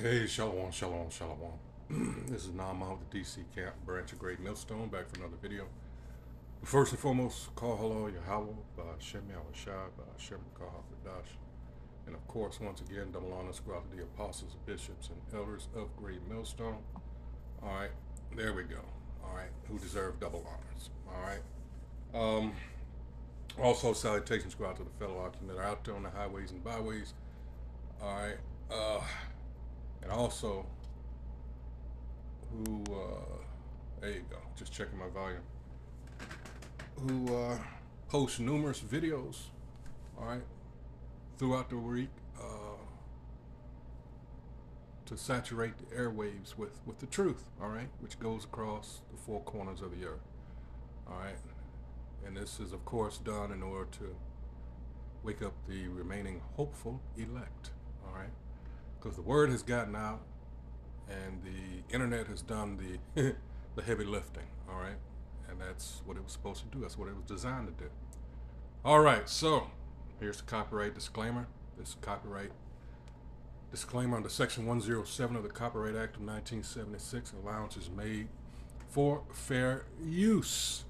Hey, shalom, shalom, shalom. This is Nama with the DC Camp Branch of Great Millstone, back for another video. First and foremost, call hello, Yahweh, Shem Yahushua, Shem Kahafadash. And of course, once again, double honors go out to the apostles, bishops, and elders of Great Millstone. All right, there we go. All right, who deserve double honors. All right. Also, salutations go out to the fellow Akim that are out there on the highways and byways. All right. And also, who, there you go, just checking my volume, who post numerous videos, all right, throughout the week to saturate the airwaves with the truth, all right, which goes across the four corners of the earth, all right. And this is, of course, done in order to wake up the remaining hopeful elect, all right, because the word has gotten out and the internet has done the the heavy lifting, all right, and that's what it was supposed to do. That's what it was designed to do. All right, so here's the copyright disclaimer. This copyright disclaimer under Section 107 of the Copyright Act of 1976. Allowance is made for fair use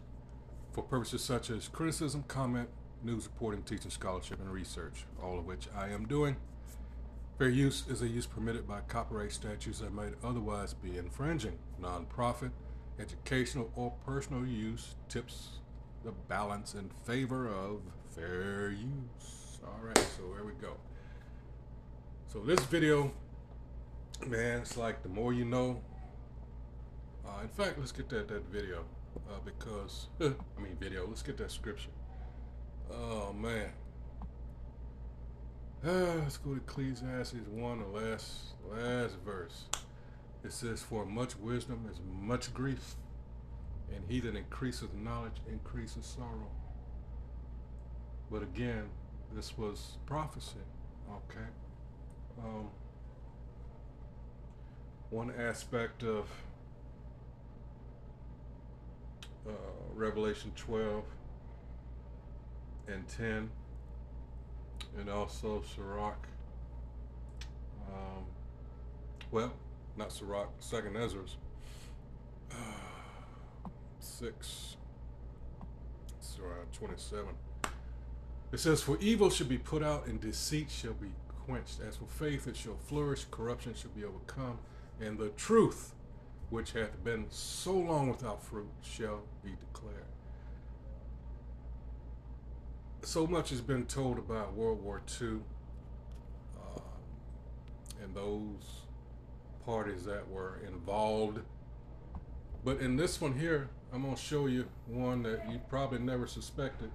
for purposes such as criticism, comment, news reporting, teaching, scholarship, and research, all of which I am doing. Fair use is a use permitted by copyright statutes that might otherwise be infringing. Non-profit, educational, or personal use tips the balance in favor of fair use. All right, so there we go. So this video, man, it's like the more you know. In fact, let's get that video because, let's get that scripture. Oh, man. Let's go to Ecclesiastes 1, the last verse. It says, "For much wisdom is much grief, and he that increaseth knowledge increaseth sorrow." But again, this was prophecy, okay? One aspect of Revelation 12 and 10, and also Sirach, not Sirach, Second Ezra's 6, it's around 27. It says, "For evil shall be put out, and deceit shall be quenched. As for faith, it shall flourish, corruption shall be overcome, and the truth, which hath been so long without fruit, shall be declared." So much has been told about World War II and those parties that were involved. But in this one here, I'm going to show you one that you probably never suspected.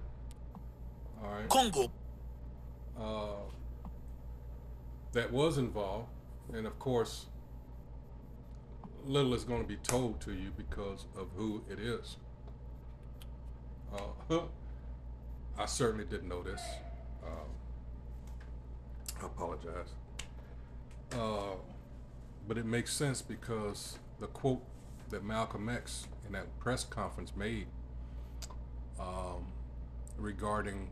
All right. Congo. That was involved. And of course, little is going to be told to you because of who it is. I certainly didn't know this. I apologize. But it makes sense because the quote that Malcolm X in that press conference made regarding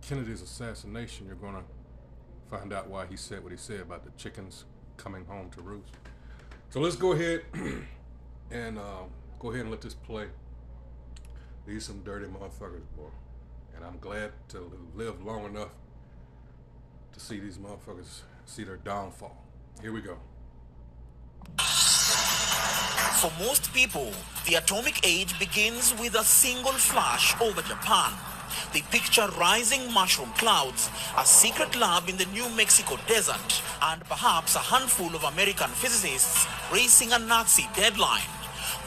Kennedy's assassination, you're going to find out why he said what he said about the chickens coming home to roost. So let's go ahead and let this play. These some dirty motherfuckers, boy. And I'm glad to live long enough to see these motherfuckers see their downfall. Here we go. For most people, the atomic age begins with a single flash over Japan. They picture rising mushroom clouds, a secret lab in the New Mexico desert, and perhaps a handful of American physicists racing a Nazi deadline.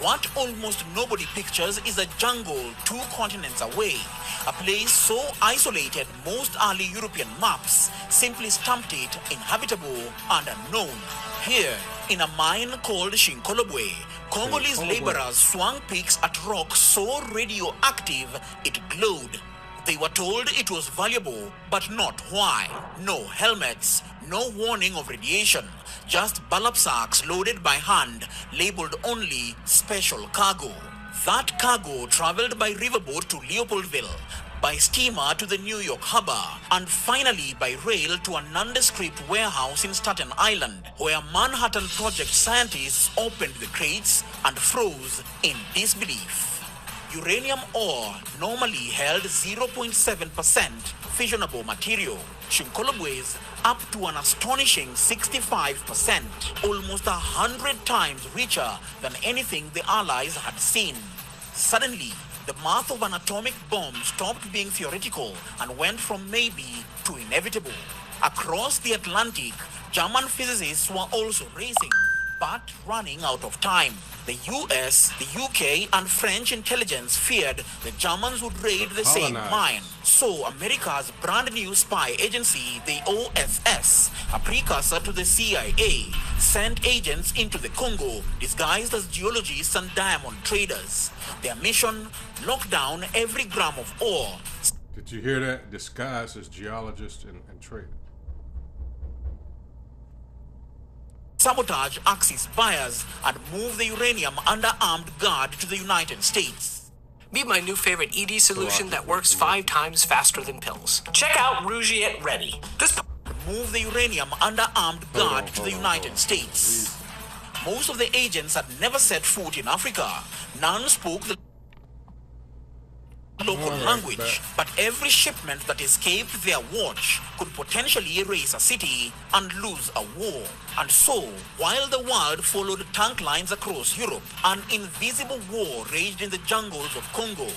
What almost nobody pictures is a jungle 2 continents away, a place so isolated most early European maps simply stamped it inhabitable and unknown. Here, in a mine called Shinkolobwe, Congolese laborers swung picks at rock so radioactive it glowed. They were told it was valuable, but not why. No helmets, no warning of radiation, just ballast sacks loaded by hand, labeled only special cargo. That cargo traveled by riverboat to Leopoldville, by steamer to the New York harbor, and finally by rail to a nondescript warehouse in Staten Island, where Manhattan Project scientists opened the crates and froze in disbelief. Uranium ore normally held 0.7% fissionable material. Shinkolobwe's up to an astonishing 65%, almost 100 times richer than anything the Allies had seen. Suddenly, the math of an atomic bomb stopped being theoretical and went from maybe to inevitable. Across the Atlantic, German physicists were also racing, but running out of time. The US, the UK, and French intelligence feared the Germans would raid the same mine. So America's brand new spy agency, the OSS, a precursor to the CIA, sent agents into the Congo disguised as geologists and diamond traders. Their mission: lock down every gram of ore. Did you hear that? Disguised as geologists and traders. Sabotage Axis buyers and move the uranium under armed guard to the United States. Meet my new favorite ED solution that works 5 times faster than pills. Check out Rougiette Ready. Move the uranium under armed guard to the United States. Most of the agents had never set foot in Africa. None spoke the local language, but every shipment that escaped their watch could potentially erase a city and lose a war. And so, while the world followed tank lines across Europe, an invisible war raged in the jungles of Congo.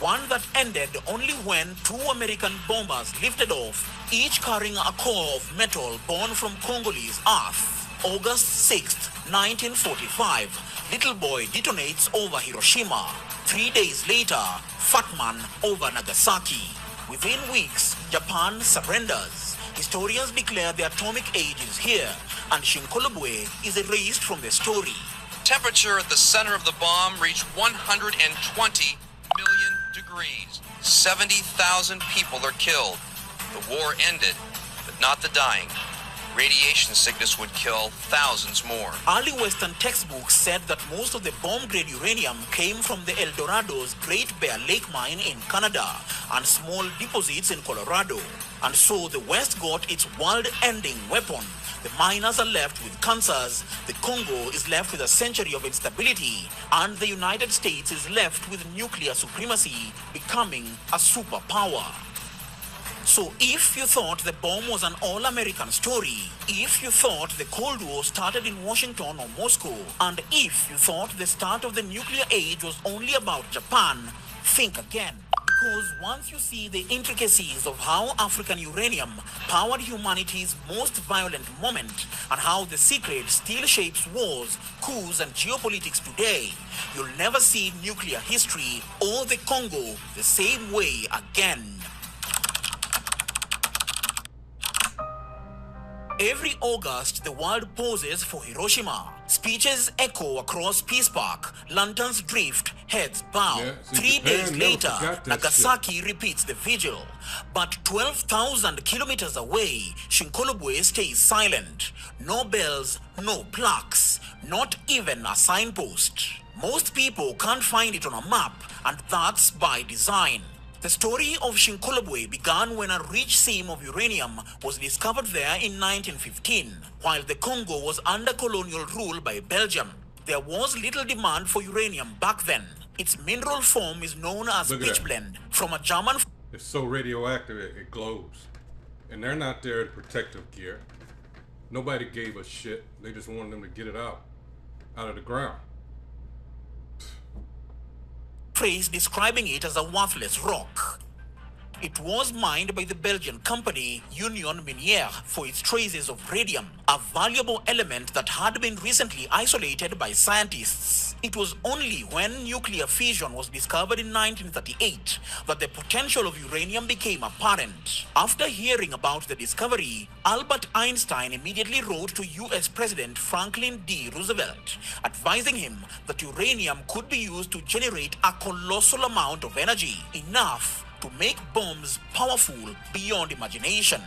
One that ended only when 2 American bombers lifted off, each carrying a core of metal born from Congolese earth. August 6th, 1945, Little Boy detonates over Hiroshima. 3 days later, Fat Man over Nagasaki. Within weeks, Japan surrenders. Historians declare the atomic age is here, and Shinkolobwe is erased from the story. Temperature at the center of the bomb reached 120 million degrees. 70,000 people are killed. The war ended, but not the dying. Radiation sickness would kill thousands more. Early Western textbooks said that most of the bomb-grade uranium came from the El Dorado's Great Bear Lake mine in Canada and small deposits in Colorado. And so the West got its world-ending weapon. The miners are left with cancers, the Congo is left with a century of instability, and the United States is left with nuclear supremacy, becoming a superpower. So if you thought the bomb was an all-American story, if you thought the Cold War started in Washington or Moscow, and if you thought the start of the nuclear age was only about Japan, think again. Because once you see the intricacies of how African uranium powered humanity's most violent moment and how the secret still shapes wars, coups, and geopolitics today, you'll never see nuclear history or the Congo the same way again. Every August, the world pauses for Hiroshima. Speeches echo across Peace Park. Lanterns drift, heads bow. 3 days later, Nagasaki repeats the vigil. But 12,000 kilometers away, Shinkolobwe stays silent. No bells, no plaques, not even a signpost. Most people can't find it on a map, and that's by design. The story of Shinkolobwe began when a rich seam of uranium was discovered there in 1915, while the Congo was under colonial rule by Belgium. There was little demand for uranium back then. Its mineral form is known as pitchblende, from a German... It's so radioactive it glows. And they're not there in protective gear. Nobody gave a shit. They just wanted them to get it out of the ground. Phrase describing it as a worthless rock. It was mined by the Belgian company Union Minière for its traces of radium, a valuable element that had been recently isolated by scientists. It was only when nuclear fission was discovered in 1938 that the potential of uranium became apparent. After hearing about the discovery, Albert Einstein immediately wrote to US President Franklin D. Roosevelt, advising him that uranium could be used to generate a colossal amount of energy, enough to make bombs powerful beyond imagination.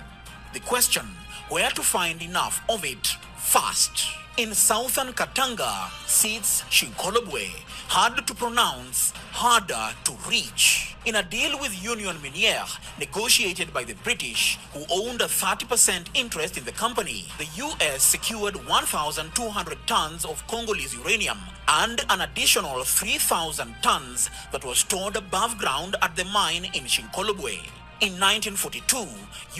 The question, where to find enough of it fast? In southern Katanga sits Shinkolobwe, hard to pronounce, harder to reach. In a deal with Union Miniere, negotiated by the British, who owned a 30% interest in the company, the US secured 1,200 tons of Congolese uranium and an additional 3,000 tons that was stored above ground at the mine in Shinkolobwe. In 1942,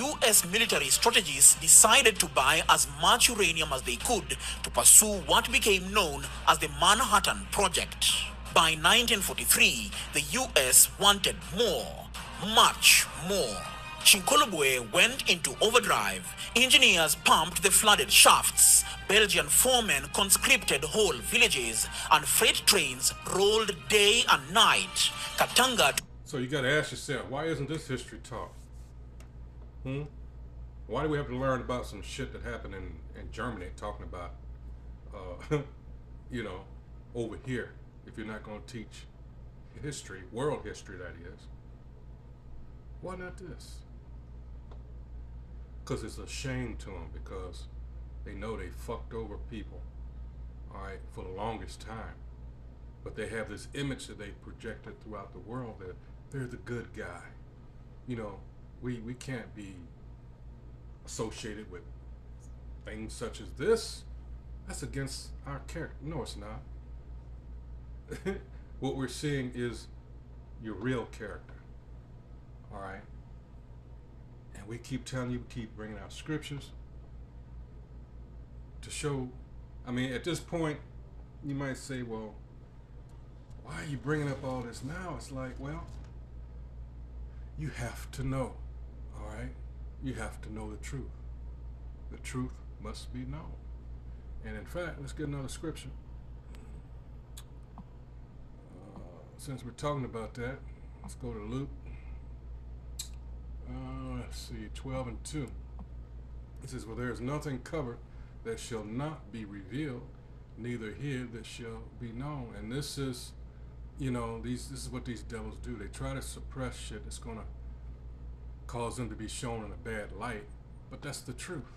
US military strategists decided to buy as much uranium as they could to pursue what became known as the Manhattan Project. By 1943, the US wanted more, much more. Shinkolobwe went into overdrive. Engineers pumped the flooded shafts. Belgian foremen conscripted whole villages, and freight trains rolled day and night. Katanga. So you got to ask yourself, why isn't this history taught? Why do we have to learn about some shit that happened in Germany, talking about, you know, over here? If you're not going to teach history, world history that is, why not this? Because it's a shame to them, because they know they fucked over people, all right, for the longest time. But they have this image that they projected throughout the world that they're the good guy. You know, we can't be associated with things such as this. That's against our character. No, it's not. What we're seeing is your real character, all right? And we keep telling you, keep bringing out scriptures to show. I mean, at this point, you might say, well, why are you bringing up all this now? It's like, well, you have to know, all right? You have to know the truth. The truth must be known. And in fact, let's get another scripture. Since we're talking about that, let's go to Luke. Let's see, 12 and 2. It says, well, there is nothing covered that shall not be revealed, neither hid that shall be known. And this is, you know, this is what these devils do. They try to suppress shit that's going to cause them to be shown in a bad light, but that's the truth.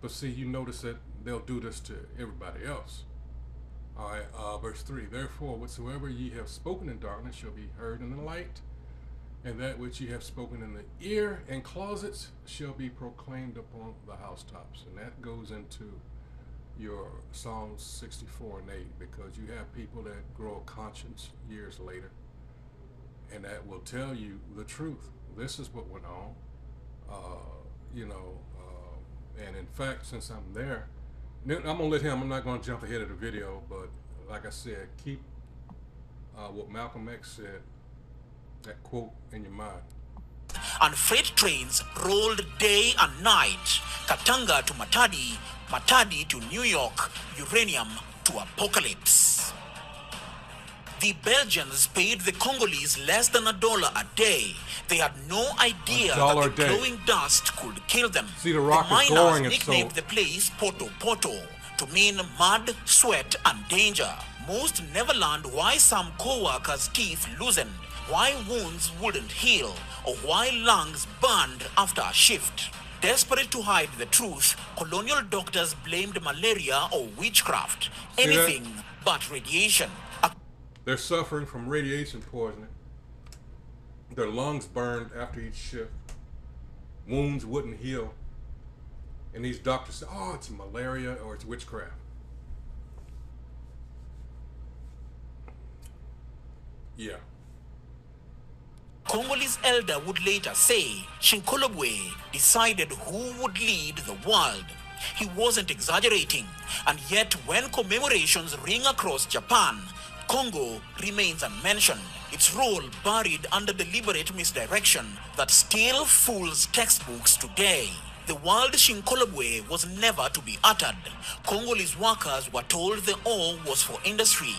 But see, you notice that they'll do this to everybody else. All right, verse 3, therefore, whatsoever ye have spoken in darkness shall be heard in the light, and that which ye have spoken in the ear and closets shall be proclaimed upon the housetops. And that goes into your Psalms 64 and 8, because you have people that grow a conscience years later, and that will tell you the truth. This is what went on, you know, and in fact, since I'm there, I'm going to let him, I'm not going to jump ahead of the video, but like I said, keep what Malcolm X said, that quote, in your mind. And freight trains rolled day and night. Katanga to Matadi, Matadi to New York, uranium to apocalypse. The Belgians paid the Congolese less than $1 a day. They had no idea that the glowing dust could kill them. See, the rock is miners nicknamed the place Poto Poto to mean mud, sweat, and danger. Most never learned why some co-workers' teeth loosened, why wounds wouldn't heal, or why lungs burned after a shift. Desperate to hide the truth, colonial doctors blamed malaria or witchcraft, anything but radiation. They're suffering from radiation poisoning. Their lungs burned after each shift. Wounds wouldn't heal. And these doctors say, oh, it's malaria or it's witchcraft. Yeah. Congolese elder would later say Shinkolobwe decided who would lead the world. He wasn't exaggerating. And yet when commemorations ring across Japan, Congo remains unmentioned, its role buried under deliberate misdirection that still fools textbooks today. The word Shinkolobwe was never to be uttered. Congolese workers were told the ore was for industry.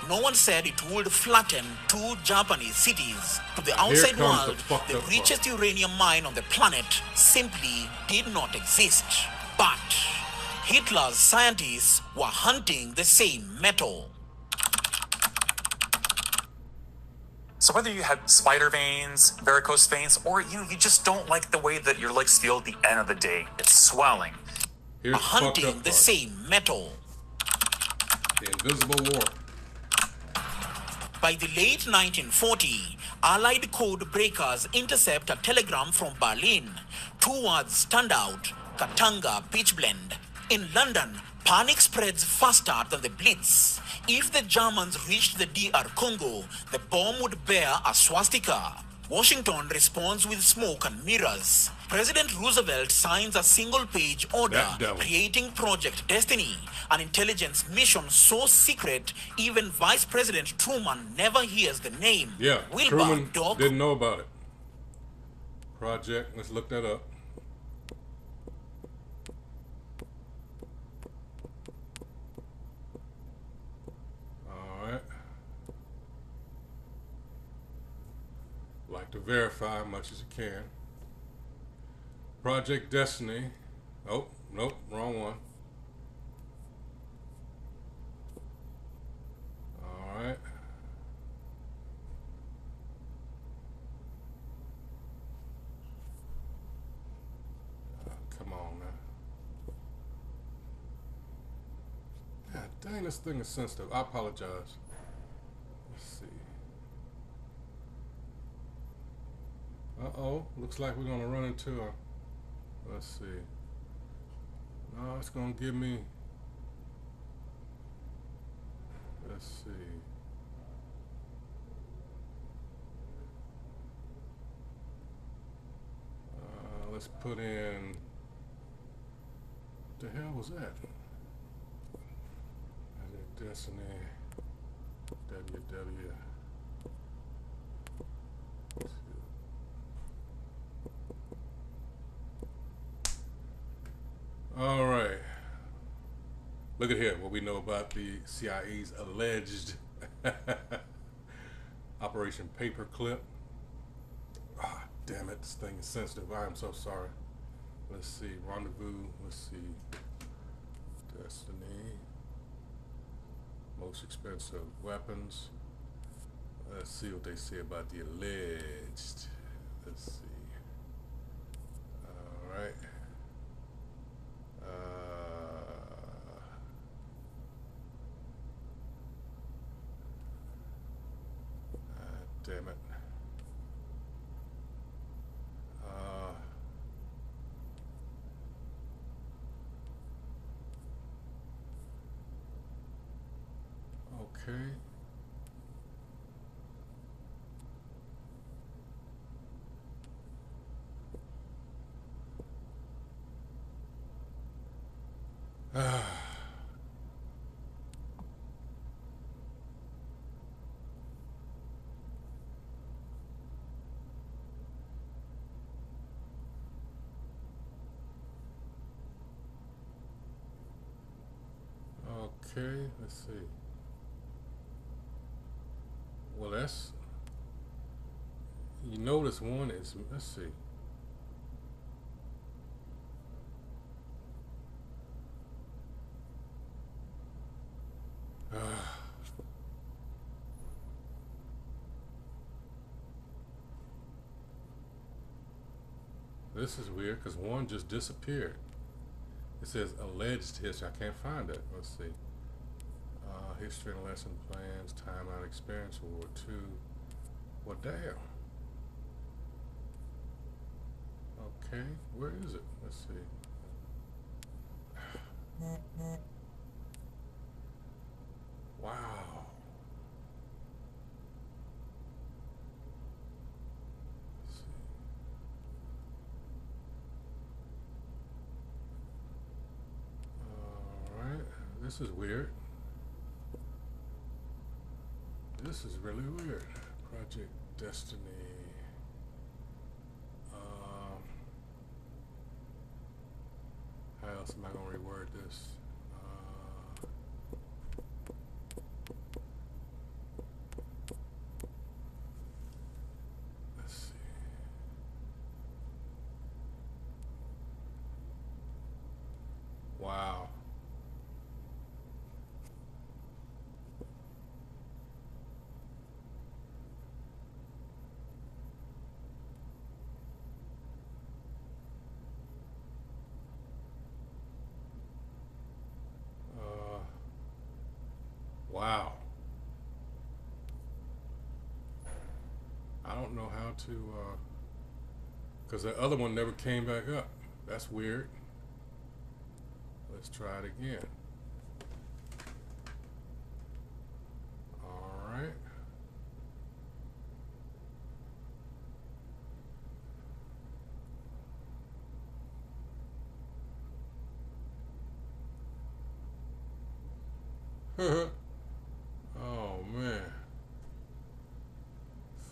No one said it would flatten 2 Japanese cities. To the outside world, the richest uranium mine on the planet simply did not exist. But Hitler's scientists were hunting the same metal. So whether you have spider veins, varicose veins, or you just don't like the way that your legs feel at the end of the day, it's swelling. Here's hunting the same metal. The invisible war. By the late 1940, Allied code breakers intercept a telegram from Berlin. Two words stand out: Katanga Pitchblende. In London, panic spreads faster than the Blitz. If the Germans reached the DR Congo, the bomb would bear a swastika. Washington responds with smoke and mirrors. President Roosevelt signs a single-page order creating Project Destiny, an intelligence mission so secret even Vice President Truman never hears the name. Yeah, Wilbur, Truman Doc. didn't know about it. Project, let's look that up. Alright. Like to verify as much as you can. Project Destiny. Oh, nope, wrong one. Alright. Come on, man. God dang, this thing is sensitive. I apologize. Let's see. Uh-oh. Looks like we're going to run into a... Let's see. No, it's going to give me... Let's see. Let's put in... What the hell was that? Destiny WW. All right. Look at here what we know about the CIA's alleged Operation Paperclip. Ah, damn it, this thing is sensitive. I am so sorry. Let's see, rendezvous. Let's see, Destiny. Most expensive weapons. Let's see what they say about the alleged. Let's see. All right. Damn it. Okay. Okay, let's see. Well, that's, you notice one is, let's see. This is weird because one just disappeared. It says alleged history. I can't find it. Let's see. History and lesson plans, timeline experience, World War II. Well, damn. Okay, where is it? Let's see. Wow. Let's see. All right, this is weird. This is really weird. Project Destiny. How else am I going to reword this? Let's see. Wow. to, because the other one never came back up. That's weird. Let's try it again. All right. Oh man.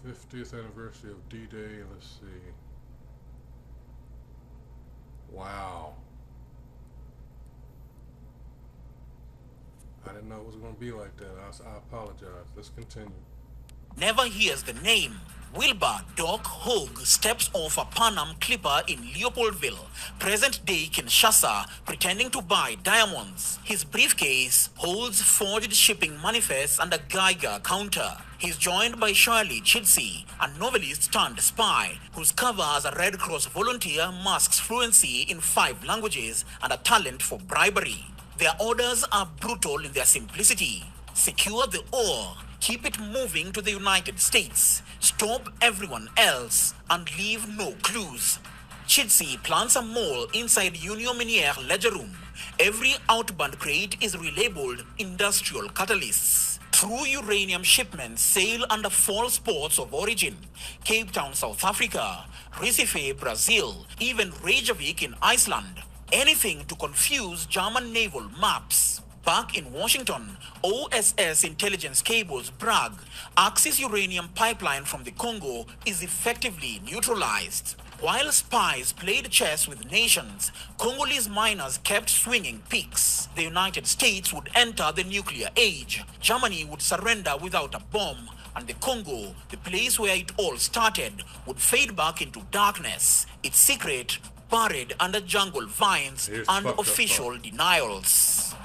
50th anniversary of D-Day. Let's see. Wow. I didn't know it was going to be like that. I apologize. Let's continue. Never hears the name. Wilbur Doc Hogue steps off a Pan Am clipper in Leopoldville, present-day Kinshasa, pretending to buy diamonds. His briefcase holds forged shipping manifests and a Geiger counter. He's joined by Shirley Chidsey, a novelist turned spy, whose cover as a Red Cross volunteer masks fluency in 5 languages and a talent for bribery. Their orders are brutal in their simplicity. Secure the ore, keep it moving to the United States, stop everyone else, and leave no clues. Chidsey plants a mole inside Union Miniere ledger room. Every outbound crate is relabeled industrial catalysts. True uranium shipments sail under false ports of origin. Cape Town, South Africa, Recife, Brazil, even Reykjavik in Iceland. Anything to confuse German naval maps. Back in Washington, OSS intelligence cables brag Axis uranium pipeline from the Congo is effectively neutralized. While spies played chess with nations, Congolese miners kept swinging picks. The United States would enter the nuclear age. Germany would surrender without a bomb. And the Congo, the place where it all started, would fade back into darkness. Its secret buried under jungle vines and official denials.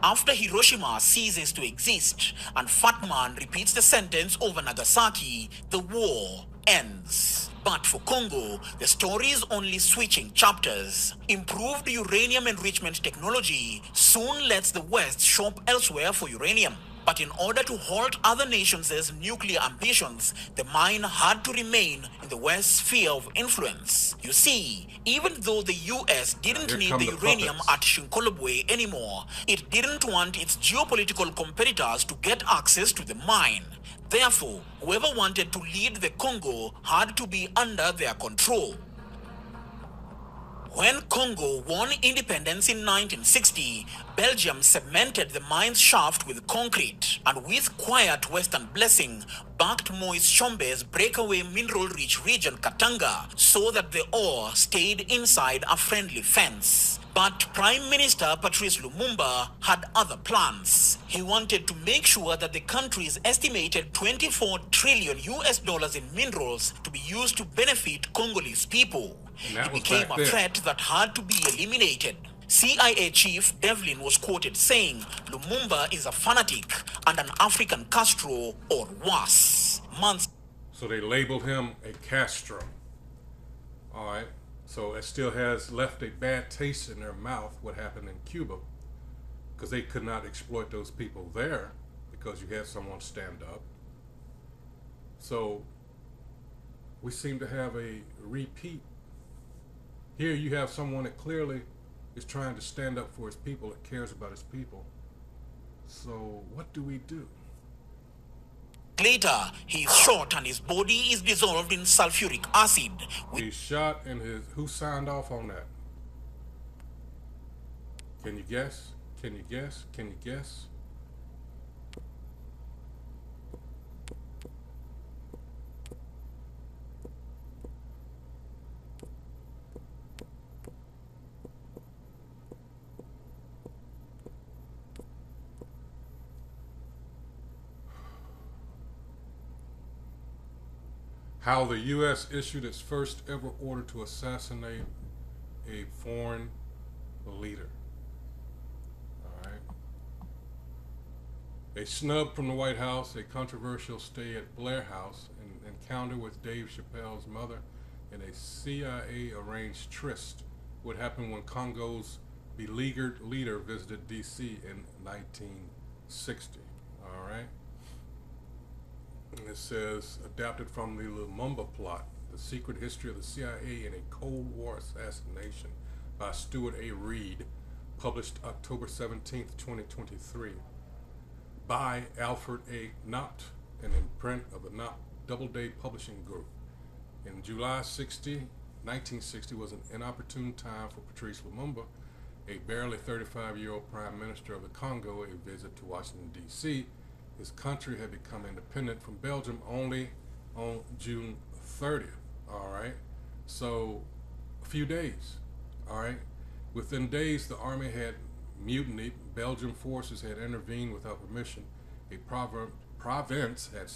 After Hiroshima ceases to exist and Fat Man repeats the sentence over Nagasaki, the war ends. But for Congo, the story is only switching chapters. Improved uranium enrichment technology soon lets the West shop elsewhere for uranium. But in order to halt other nations' nuclear ambitions, the mine had to remain in the West's sphere of influence. You see, even though the US didn't need the uranium at Shinkolobwe anymore, it didn't want its geopolitical competitors to get access to the mine. Therefore, whoever wanted to lead the Congo had to be under their control. When Congo won independence in 1960, Belgium cemented the mine's shaft with concrete and with quiet Western blessing, backed Moise Tshombe's breakaway mineral-rich region Katanga so that the ore stayed inside a friendly fence. But Prime Minister Patrice Lumumba had other plans. He wanted to make sure that the country's estimated 24 trillion US dollars in minerals to be used to benefit Congolese people. It became a threat that had to be eliminated. CIA chief Devlin was quoted saying, Lumumba is a fanatic and an African Castro or worse. So they labeled him a Castro. All right. So it still has left a bad taste in their mouth what happened in Cuba, because they could not exploit those people there because you had someone stand up. So we seem to have a repeat. Here you have someone that clearly is trying to stand up for his people, that cares about his people. So what do we do? Later, he is shot and his body is dissolved in sulfuric acid. He's shot and who signed off on that? Can you guess? Can you guess? Can you guess? How the U.S. issued its first ever order to assassinate a foreign leader. All right. A snub from the White House, a controversial stay at Blair House, an encounter with Dave Chappelle's mother, and a CIA-arranged tryst would happen when Congo's beleaguered leader visited D.C. in 1960. All right. And it says, adapted from the Lumumba plot, The Secret History of the CIA in a Cold War Assassination by Stuart A. Reed, published October 17th, 2023, by Alfred A. Knott, an imprint of the Knott Doubleday Publishing Group. In July 1960 was an inopportune time for Patrice Lumumba, a barely 35-year-old prime minister of the Congo, a visit to Washington, D.C. His country had become independent from Belgium only on June 30th, all right? So, a few days, all right? Within days, the army had mutinied. Belgian forces had intervened without permission. A province had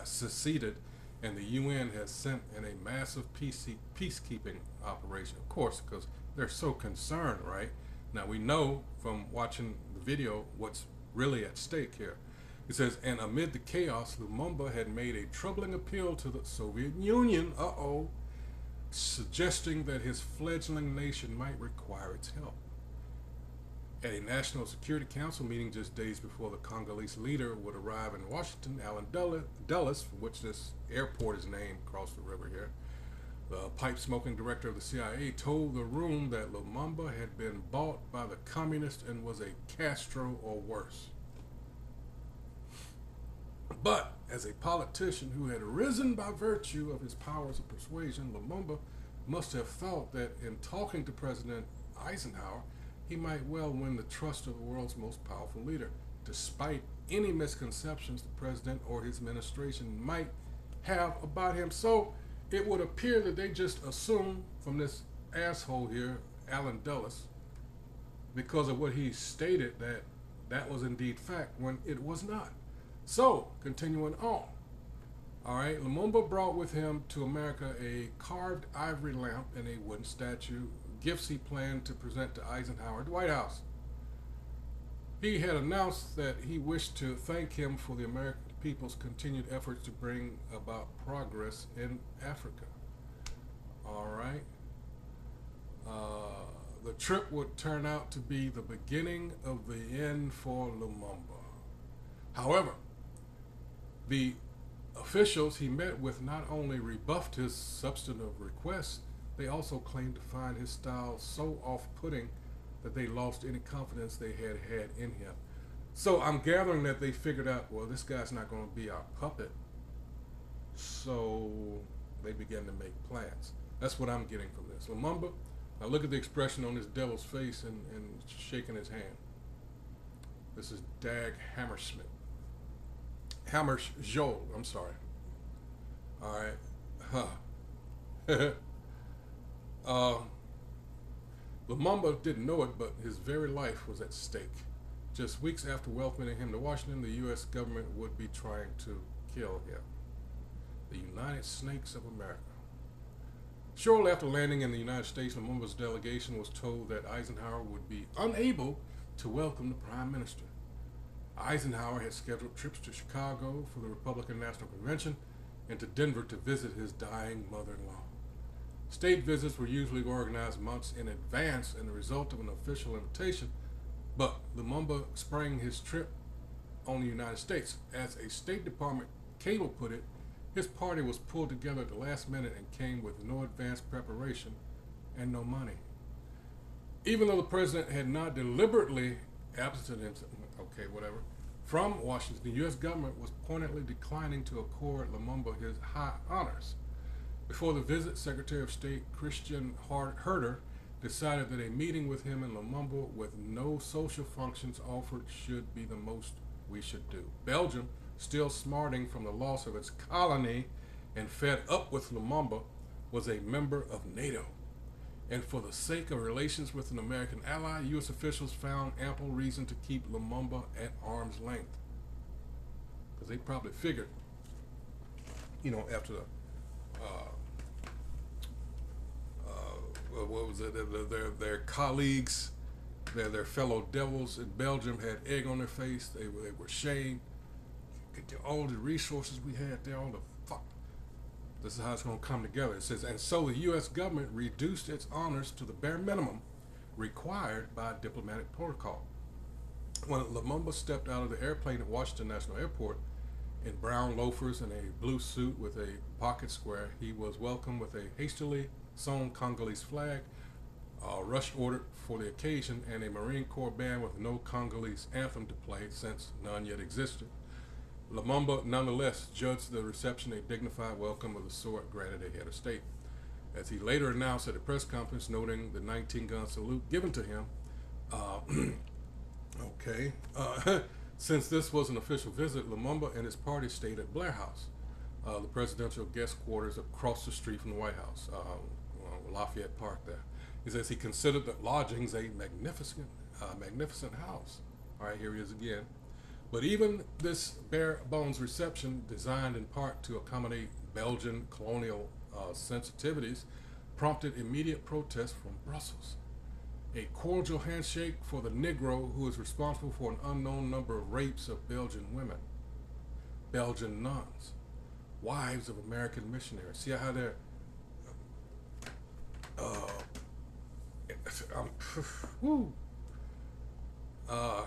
seceded, and the UN has sent in a massive peacekeeping operation, of course, because they're so concerned, right? Now, we know from watching the video what's really at stake here. It says, and amid the chaos, Lumumba had made a troubling appeal to the Soviet Union, suggesting that his fledgling nation might require its help. At a National Security Council meeting just days before the Congolese leader would arrive in Washington, Alan Dulles, for which this airport is named across the river here, the pipe-smoking director of the CIA told the room that Lumumba had been bought by the communists and was a Castro or worse. But as a politician who had risen by virtue of his powers of persuasion, Lumumba must have thought that in talking to President Eisenhower, he might well win the trust of the world's most powerful leader, despite any misconceptions the president or his administration might have about him. So it would appear that they just assumed from this asshole here, Alan Dulles, because of what he stated, that that was indeed fact when it was not. So, continuing on. All right, Lumumba brought with him to America a carved ivory lamp and a wooden statue, gifts he planned to present to Eisenhower at the White House. He had announced that he wished to thank him for the American people's continued efforts to bring about progress in Africa. All right. The trip would turn out to be the beginning of the end for Lumumba. However, the officials he met with not only rebuffed his substantive requests, they also claimed to find his style so off-putting that they lost any confidence they had in him. So I'm gathering that they figured out, well, this guy's not going to be our puppet. So they began to make plans. That's what I'm getting from this. Lumumba, now look at the expression on this devil's face and shaking his hand. This is Dag Hammarskjöld. I'm sorry. All right. Lumumba didn't know it, but his very life was at stake. Just weeks after welcoming him to Washington, the U.S. government would be trying to kill him. The United Snakes of America. Shortly after landing in the United States, Lumumba's delegation was told that Eisenhower would be unable to welcome the Prime Minister. Eisenhower had scheduled trips to Chicago for the Republican National Convention and to Denver to visit his dying mother-in-law. State visits were usually organized months in advance and the result of an official invitation, but Lumumba sprang his trip on the United States. As a State Department cable put it, his party was pulled together at the last minute and came with no advance preparation and no money. Even though the president had not deliberately absented himself, from Washington, the U.S. government was pointedly declining to accord Lumumba his high honors. Before the visit, Secretary of State Christian Herter decided that a meeting with him and Lumumba with no social functions offered should be the most we should do. Belgium, still smarting from the loss of its colony and fed up with Lumumba, was a member of NATO. And for the sake of relations with an American ally, U.S. officials found ample reason to keep Lumumba at arm's length. Because they probably figured, after the, their colleagues, their fellow devils in Belgium had egg on their face. They were shamed. All the resources we had there, all the fuck. This is how it's going to come together. It says, and so the U.S. government reduced its honors to the bare minimum required by diplomatic protocol. When Lumumba stepped out of the airplane at Washington National Airport in brown loafers and a blue suit with a pocket square, he was welcomed with a hastily sewn Congolese flag, rush ordered for the occasion, and a Marine Corps band with no Congolese anthem to play since none yet existed. Lumumba nonetheless judged the reception a dignified welcome of the sort granted a head of state. As he later announced at a press conference, noting the 19-gun salute given to him, uh, okay, since this was an official visit, Lumumba and his party stayed at Blair House, the presidential guest quarters across the street from the White House, Lafayette Park there. He says he considered the lodgings a magnificent house. All right, here he is again. But even this bare bones reception, designed in part to accommodate Belgian colonial sensitivities, prompted immediate protest from Brussels. A cordial handshake for the Negro who is responsible for an unknown number of rapes of Belgian women, Belgian nuns, wives of American missionaries. See how they're whew.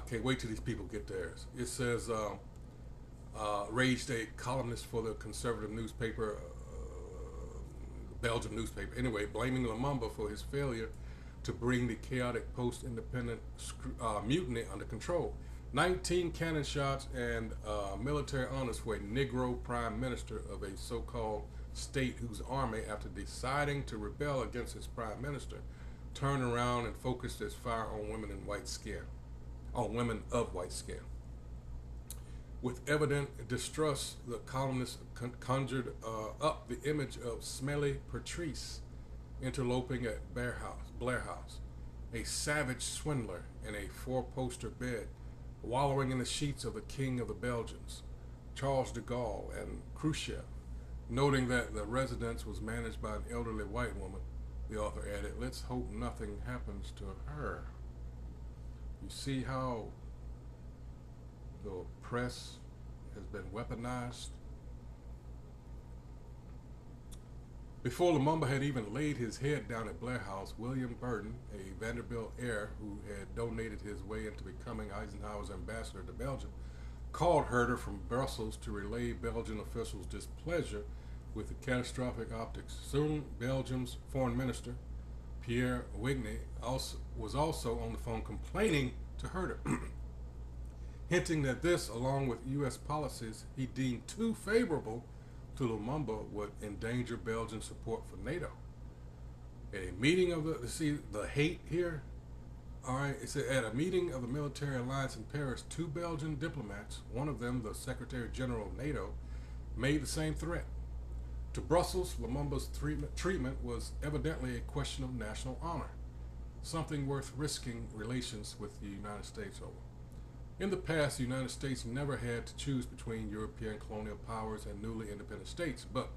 Can't wait till these people get theirs. It says, raged a columnist for the conservative newspaper, Belgian newspaper, anyway, blaming Lumumba for his failure to bring the chaotic post-independent mutiny under control. 19 cannon shots and military honors for a Negro prime minister of a so-called state whose army, after deciding to rebel against its prime minister, turned around and focused its fire on women in white skin, on women of white skin. With evident distrust, the columnist conjured up the image of smelly Patrice interloping at Blair House, a savage swindler in a four-poster bed, wallowing in the sheets of the king of the Belgians, Charles de Gaulle and Khrushchev. Noting that the residence was managed by an elderly white woman, the author added, "Let's hope nothing happens to her." You see how the press has been weaponized? Before Lumumba had even laid his head down at Blair House, William Burton, a Vanderbilt heir who had donated his way into becoming Eisenhower's ambassador to Belgium, called Herder from Brussels to relay Belgian officials' displeasure with the catastrophic optics. Soon, Belgium's foreign minister, Pierre Wigny, was also on the phone complaining to Herder, hinting that this, along with U.S. policies he deemed too favorable to Lumumba, would endanger Belgian support for NATO. At a meeting of the hate here, all right, it said at a meeting of the military alliance in Paris, two Belgian diplomats, one of them the Secretary General of NATO, made the same threat. To Brussels, Lumumba's treatment was evidently a question of national honor, something worth risking relations with the United States over. In the past, the United States never had to choose between European colonial powers and newly independent states, but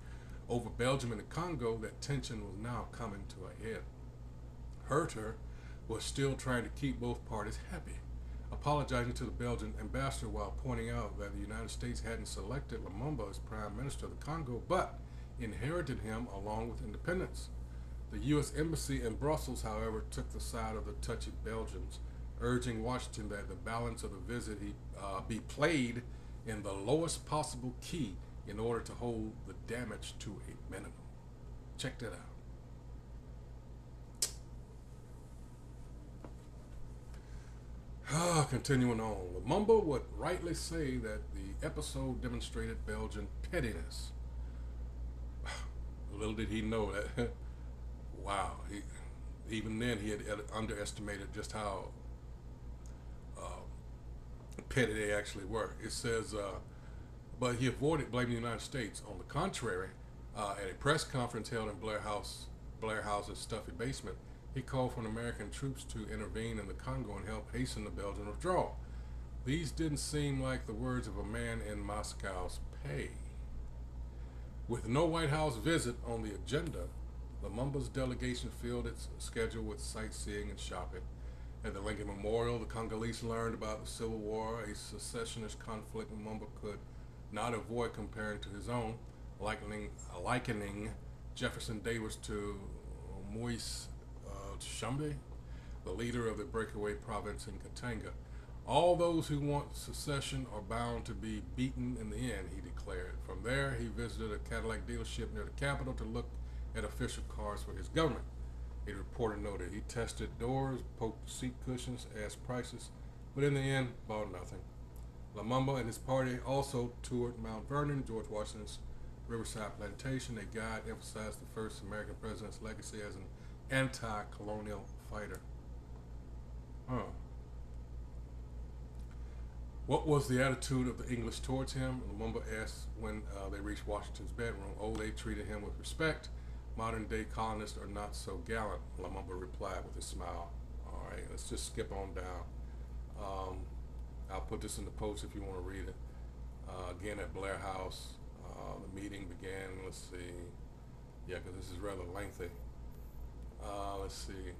over Belgium and the Congo, that tension was now coming to a head. Herder was still trying to keep both parties happy, apologizing to the Belgian ambassador while pointing out that the United States hadn't selected Lumumba as prime minister of the Congo, but inherited him along with independence. The U.S. Embassy in Brussels, however, took the side of the touchy Belgians, urging Washington that the balance of the visit be played in the lowest possible key in order to hold the damage to a minimum. Check that out. Continuing on, Lumumba would rightly say that the episode demonstrated Belgian pettiness. Little did he know that, wow, even then he had underestimated just how petty they actually were. It says, but he avoided blaming the United States. On the contrary, at a press conference held in Blair House's stuffy basement, he called for American troops to intervene in the Congo and help hasten the Belgian withdrawal. These didn't seem like the words of a man in Moscow's pay. With no White House visit on the agenda, Lumumba's delegation filled its schedule with sightseeing and shopping. At the Lincoln Memorial, the Congolese learned about the Civil War, a secessionist conflict Lumumba could not avoid comparing to his own, likening Jefferson Davis to Moise Tshombe, the leader of the breakaway province in Katanga. All those who want secession are bound to be beaten in the end, he declared. From there, he visited a Cadillac dealership near the Capitol to look at official cars for his government. A reporter noted he tested doors, poked seat cushions, asked prices, but in the end, bought nothing. Lumumba and his party also toured Mount Vernon, George Washington's Riverside Plantation. A guide emphasized the first American president's legacy as an anti-colonial fighter. What was the attitude of the English towards him? Lumumba asked when they reached Washington's bedroom. Oh, they treated him with respect. Modern day colonists are not so gallant, Lumumba replied with a smile. All right, let's just skip on down. I'll put this in the post if you want to read it. Again at Blair House, the meeting began. Let's see. Yeah, because this is rather lengthy. Let's see.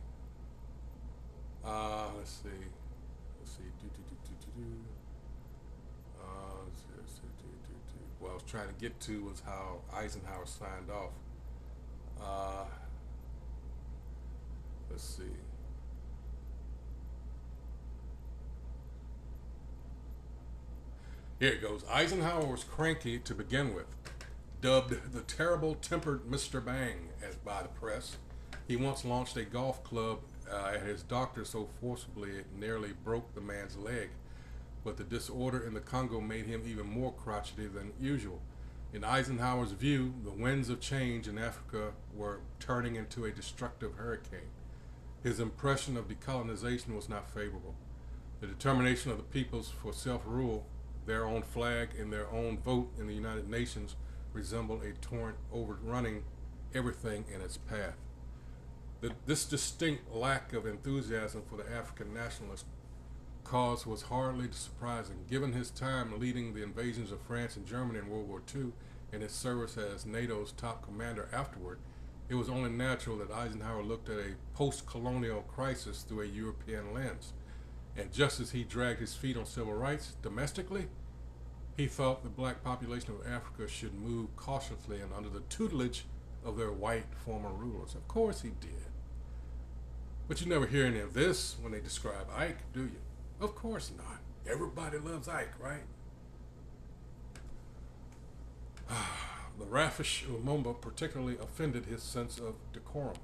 Let's see. What I was trying to get to was how Eisenhower signed off. Let's see. Here it goes. Eisenhower was cranky to begin with, dubbed the terrible-tempered Mr. Bang as by the press. He once launched a golf club at his doctor so forcibly it nearly broke the man's leg. But the disorder in the Congo made him even more crotchety than usual. In Eisenhower's view, the winds of change in Africa were turning into a destructive hurricane. His impression of decolonization was not favorable. The determination of the peoples for self-rule, their own flag, and their own vote in the United Nations resembled a torrent overrunning everything in its path. This distinct lack of enthusiasm for the African nationalist cause was hardly surprising. Given his time leading the invasions of France and Germany in World War II and his service as NATO's top commander afterward, it was only natural that Eisenhower looked at a post-colonial crisis through a European lens. And just as he dragged his feet on civil rights domestically, he thought the black population of Africa should move cautiously and under the tutelage of their white former rulers. Of course he did. But you never hear any of this when they describe Ike, do you? Of course not. Everybody loves Ike, right? The raffish Lumumba particularly offended his sense of decorum.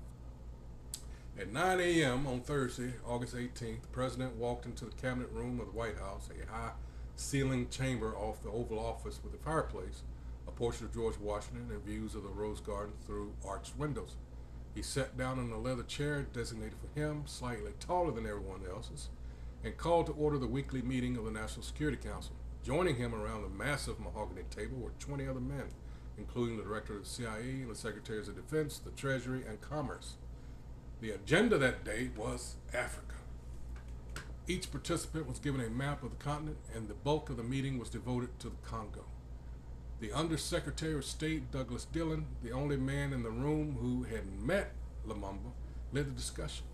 At 9 a.m. on Thursday, August 18th, the president walked into the cabinet room of the White House, a high-ceilinged chamber off the Oval Office with a fireplace, a portrait of George Washington, and views of the Rose Garden through arched windows. He sat down in a leather chair designated for him, slightly taller than everyone else's, and called to order the weekly meeting of the National Security Council. Joining him around the massive mahogany table were 20 other men, including the director of the CIA and the secretaries of Defense, the Treasury, and Commerce. The agenda that day was Africa. Each participant was given a map of the continent, and the bulk of the meeting was devoted to the Congo. The Undersecretary of State, Douglas Dillon, the only man in the room who had met Lumumba, led the discussion.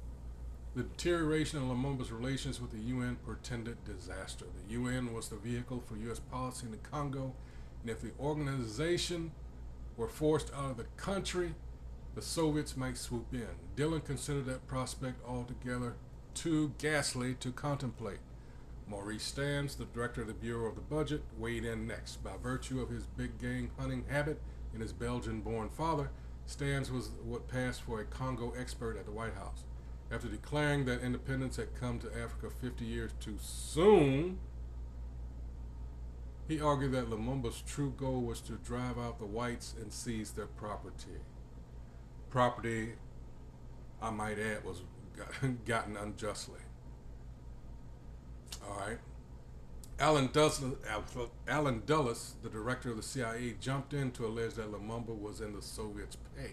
The deterioration of Lumumba's relations with the UN portended disaster. The UN was the vehicle for U.S. policy in the Congo, and if the organization were forced out of the country, the Soviets might swoop in. Dillon considered that prospect altogether too ghastly to contemplate. Maurice Stans, the director of the Bureau of the Budget, weighed in next. By virtue of his big game hunting habit and his Belgian-born father, Stans was what passed for a Congo expert at the White House. After declaring that independence had come to Africa 50 years too soon, he argued that Lumumba's true goal was to drive out the whites and seize their property. Property, I might add, was gotten unjustly. All right. Alan Dulles, the director of the CIA, jumped in to allege that Lumumba was in the Soviets' pay.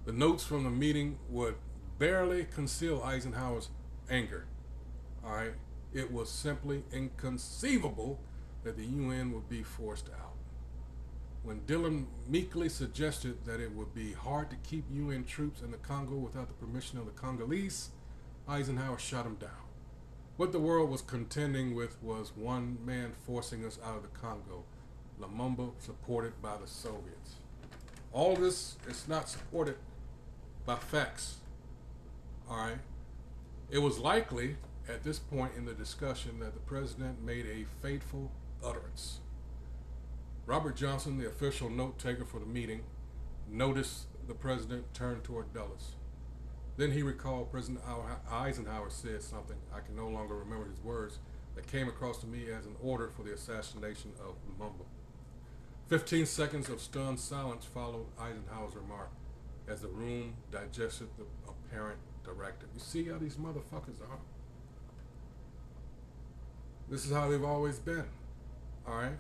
The notes from the meeting would barely conceal Eisenhower's anger. All right. It was simply inconceivable that the UN would be forced out. When Dillon meekly suggested that it would be hard to keep UN troops in the Congo without the permission of the Congolese, Eisenhower shut him down. What the world was contending with was one man forcing us out of the Congo, Lumumba supported by the Soviets. All this is not supported by facts, all right? It was likely at this point in the discussion that the president made a fateful utterance. Robert Johnson, the official note taker for the meeting, noticed the president turn toward Dulles. Then he recalled President Eisenhower said something, I can no longer remember his words, that came across to me as an order for the assassination of Lumumba. 15 seconds of stunned silence followed Eisenhower's remark as the room digested the apparent directive. You see how these motherfuckers are? This is how they've always been. Alright?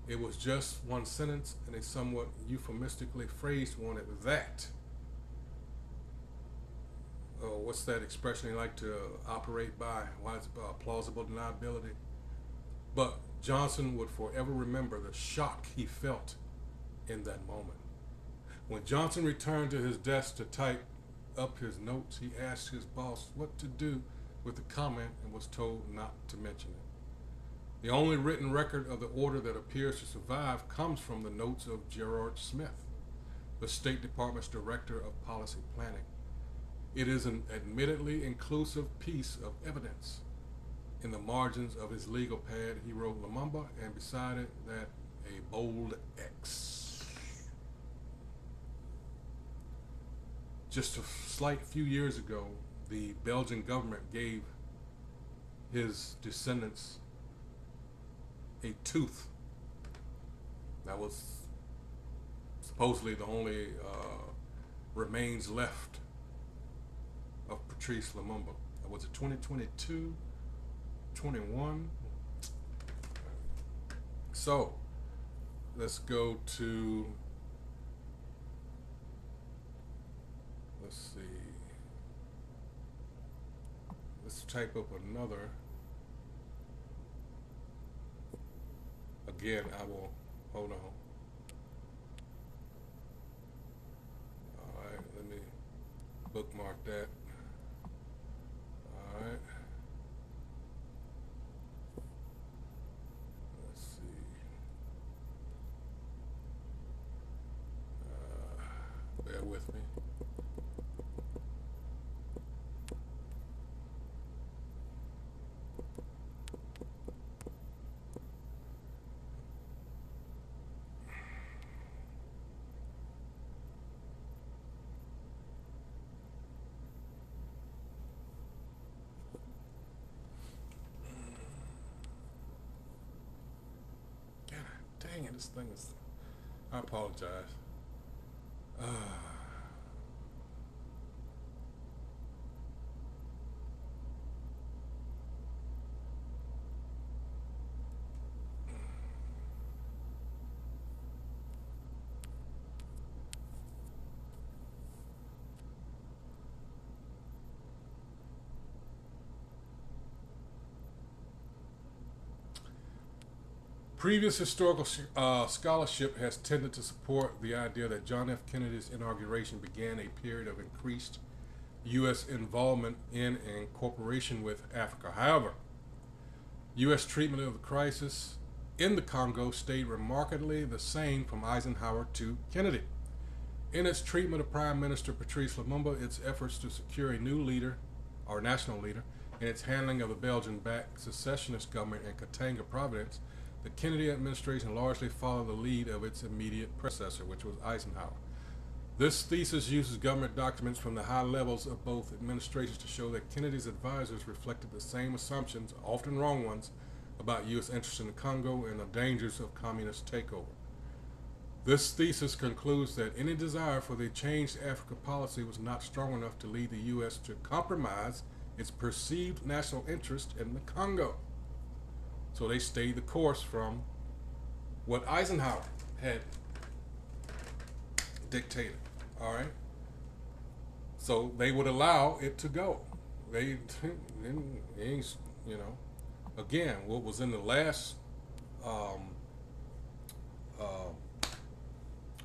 It was just one sentence and a somewhat euphemistically phrased one at that. Oh, what's that expression they like to operate by? Why it's plausible deniability? But Johnson would forever remember the shock he felt in that moment. When Johnson returned to his desk to type up his notes, he asked his boss what to do with the comment and was told not to mention it. The only written record of the order that appears to survive comes from the notes of Gerard Smith, the State Department's Director of Policy Planning. It is an admittedly inclusive piece of evidence. In the margins of his legal pad, he wrote Lumumba, and beside it, that a bold X. Just a slight few years ago, the Belgian government gave his descendants a tooth that was supposedly the only remains left of Patrice Lumumba. Was it 2022? 21? So, let's go to, let's see, let's type up another. Again, I will, hold on. All right, let me bookmark that. All right. Let's see. Bear with me. Dang it, this thing is, I apologize. Previous historical scholarship has tended to support the idea that John F. Kennedy's inauguration began a period of increased U.S. involvement in and cooperation with Africa. However, U.S. treatment of the crisis in the Congo stayed remarkably the same from Eisenhower to Kennedy. In its treatment of Prime Minister Patrice Lumumba, its efforts to secure a new leader, or national leader, and its handling of the Belgian-backed secessionist government in Katanga Province, the Kennedy administration largely followed the lead of its immediate predecessor, which was Eisenhower. This thesis uses government documents from the high levels of both administrations to show that Kennedy's advisors reflected the same assumptions, often wrong ones, about U.S. interests in the Congo and the dangers of communist takeover. This thesis concludes that any desire for the changed Africa policy was not strong enough to lead the U.S. to compromise its perceived national interest in the Congo. So they stayed the course from what Eisenhower had dictated. All right. So they would allow it to go. They, you know, again, what was in the last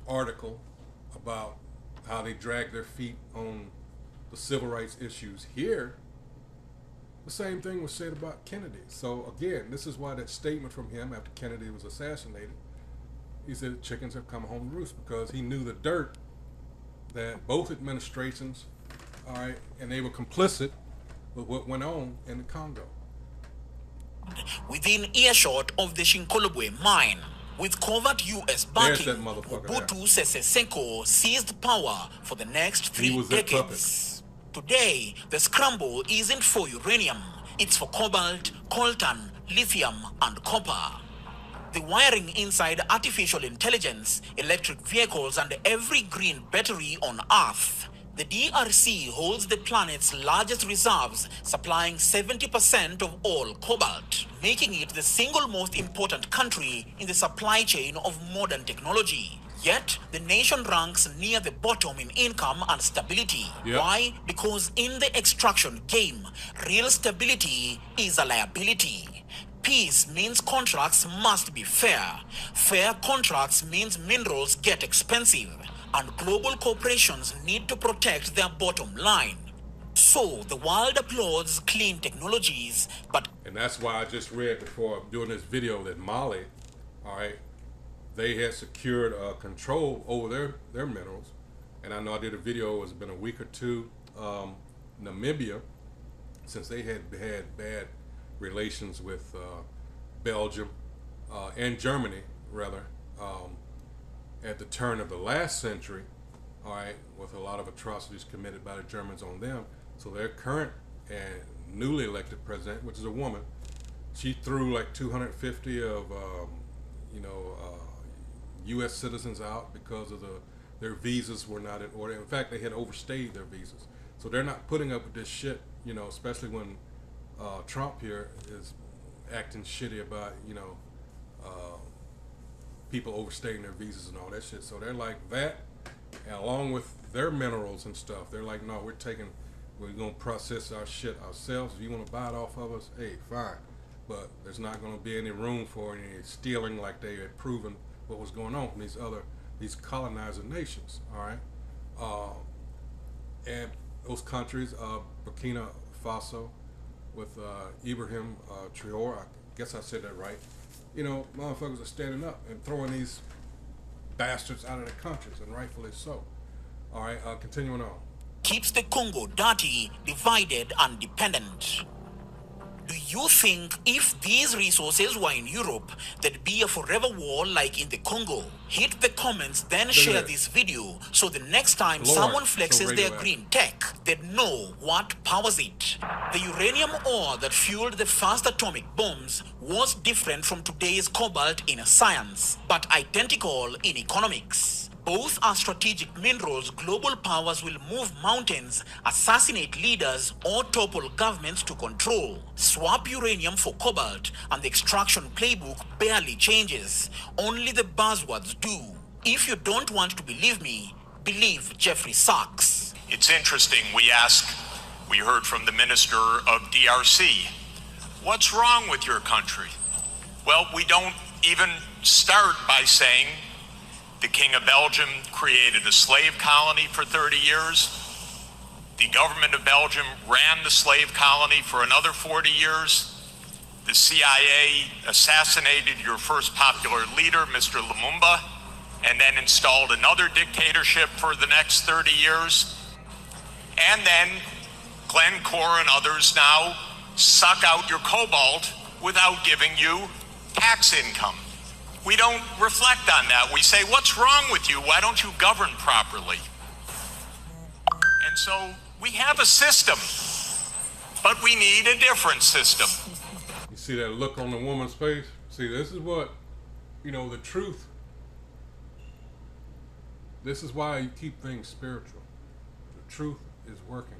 article about how they dragged their feet on the civil rights issues here. The same thing was said about Kennedy. So again, this is why that statement from him after Kennedy was assassinated, he said chickens have come home to roost, because he knew the dirt that both administrations, all right, and they were complicit with what went on in the Congo. Within earshot of the Shinkolobwe mine. With covert U.S. There's backing, that motherfucker there. Mobutu Sese Seko seized power for the next He 3 was that decades. Today, the scramble isn't for uranium, it's for cobalt, coltan, lithium, and copper. The wiring inside artificial intelligence, electric vehicles, and every green battery on Earth. The DRC holds the planet's largest reserves, supplying 70% of all cobalt, making it the single most important country in the supply chain of modern technology. Yet, the nation ranks near the bottom in income and stability. Yep. Why? Because in the extraction game, real stability is a liability. Peace means contracts must be fair. Fair contracts means minerals get expensive. And global corporations need to protect their bottom line. So the world applauds clean technologies, but... And that's why I just read before doing this video that Mali, all right, they had secured control over their minerals. And I know I did a video, it's been a week or two, Namibia, since they had bad relations with Belgium and Germany, rather, at the turn of the last century, all right, with a lot of atrocities committed by the Germans on them. So their current and newly elected president, which is a woman, she threw like 250 of, U.S. citizens out because of their visas were not in order. In fact, they had overstayed their visas. So they're not putting up with this shit, especially when Trump here is acting shitty about, people overstaying their visas and all that shit. So they're like that, and along with their minerals and stuff, they're like, no, we're gonna process our shit ourselves. If you want to buy it off of us, hey, fine. But there's not gonna be any room for any stealing like they had proven what was going on from these colonizer nations. All right, and those countries, Burkina Faso, with Ibrahim Traore, I guess I said that right. Motherfuckers are standing up and throwing these bastards out of their countries, and rightfully so. All right, continuing on. Keeps the Congo dirty, divided, and dependent. Do you think if these resources were in Europe, there'd be a forever war like in the Congo? Hit the comments, then share this video, so the next time someone flexes their green tech, they'd know what powers it. The uranium ore that fueled the first atomic bombs was different from today's cobalt in science, but identical in economics. Both are strategic minerals global powers will move mountains, assassinate leaders, or topple governments to control. Swap uranium for cobalt, and the extraction playbook barely changes. Only the buzzwords do. If you don't want to believe me, believe Jeffrey Sachs. It's interesting, we heard from the Minister of DRC, what's wrong with your country? Well, we don't even start by saying the King of Belgium created a slave colony for 30 years. The government of Belgium ran the slave colony for another 40 years. The CIA assassinated your first popular leader, Mr. Lumumba, and then installed another dictatorship for the next 30 years. And then Glencore and others now suck out your cobalt without giving you tax income. We don't reflect on that. We say, what's wrong with you? Why don't you govern properly? And so we have a system, but we need a different system. You see that look on the woman's face? See, this is what, the truth. This is why you keep things spiritual. The truth is working.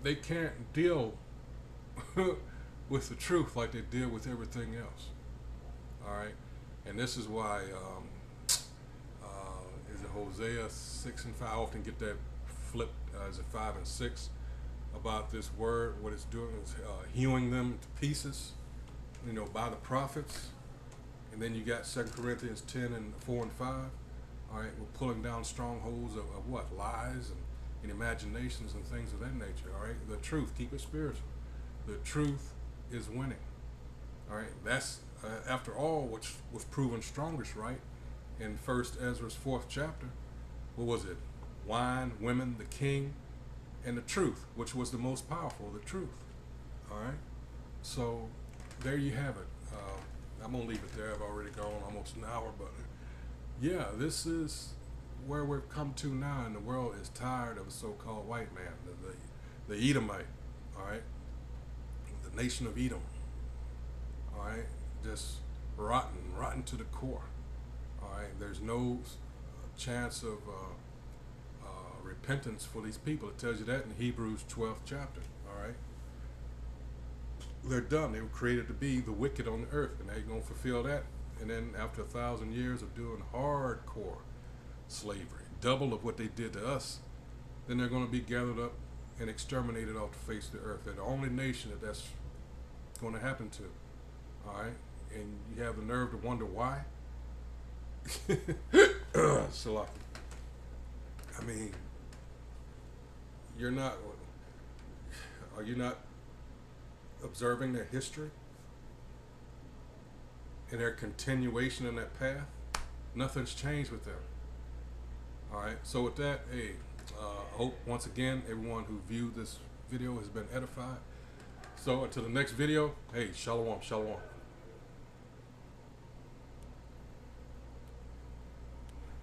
They can't deal with the truth like they deal with everything else. All right, and this is why is it Hosea 6:5? I often get that flipped. Is it 5 and 6 about this word? What it's doing is hewing them to pieces, by the prophets. And then you got 2 Corinthians 10:4 and 5. All right, we're pulling down strongholds of what? Lies and imaginations and things of that nature. All right, the truth. Keep it spiritual. The truth is winning. All right, that's after all, which was proven strongest, right? In 1 Ezra's 4th chapter, what was it? Wine, women, the king, and the truth, which was the most powerful, the truth. All right. So there you have it. I'm gonna leave it there. I've already gone almost an hour, but yeah, this is where we've come to now, and the world is tired of a so-called white man, the Edomite. All right, the nation of Edom. All right, just rotten to the core. All right, there's no chance of repentance for these people. It tells you that in Hebrews 12th chapter. All right, they're done. They were created to be the wicked on the earth, and they're going to fulfill that. And then after 1,000 years of doing hardcore slavery, double of what they did to us, then they're going to be gathered up and exterminated off the face of the earth. They're the only nation that's going to happen to. All right, and you have the nerve to wonder why. Salaki. I mean, are you not observing their history and their continuation in that path? Nothing's changed with them. All right, so with that, hey, I hope once again everyone who viewed this video has been edified. So until the next video, hey, shalom, shalom.